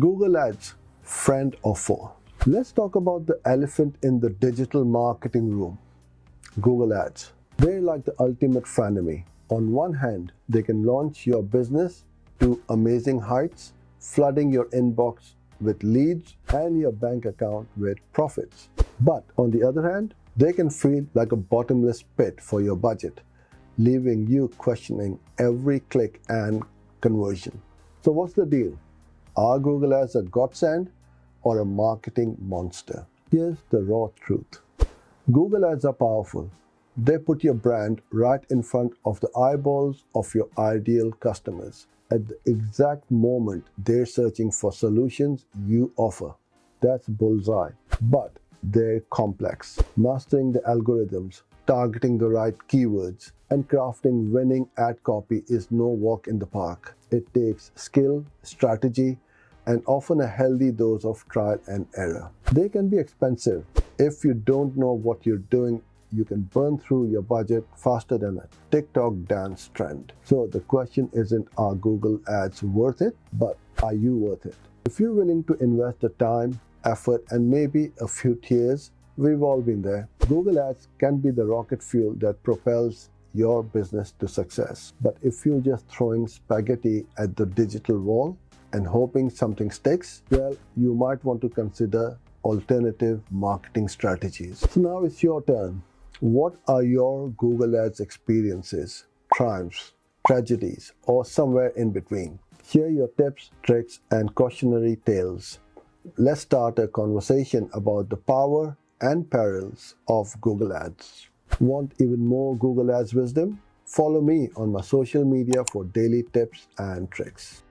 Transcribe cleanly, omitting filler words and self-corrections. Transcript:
Google Ads, friend or foe? Let's talk about the elephant in the digital marketing room. Google Ads. They're like the ultimate frenemy. On one hand, they can launch your business to amazing heights, flooding your inbox with leads and your bank account with profits. But on the other hand, they can feel like a bottomless pit for your budget, leaving you questioning every click and conversion. So what's the deal? Are Google Ads a godsend or a marketing monster? Here's the raw truth. Google Ads are powerful. They put your brand right in front of the eyeballs of your ideal customers at the exact moment they're searching for solutions you offer. That's bullseye. But they're complex. Mastering the algorithms, targeting the right keywords, and crafting winning ad copy is no walk in the park. It takes skill, strategy, and often a healthy dose of trial and error. They can be expensive. If you don't know what you're doing, you can burn through your budget faster than a TikTok dance trend. So the question isn't, are Google Ads worth it, but are you worth it? If you're willing to invest the time, effort, and maybe a few tears, we've all been there. Google Ads can be the rocket fuel that propels your business to success. But if you're just throwing spaghetti at the digital wall and hoping something sticks, well, you might want to consider alternative marketing strategies. So now it's your turn. What are your Google Ads experiences, triumphs, tragedies, or somewhere in between? Share your tips, tricks, and cautionary tales. Let's start a conversation about the power and perils of Google Ads. Want even more Google Ads wisdom? Follow me on my social media for daily tips and tricks.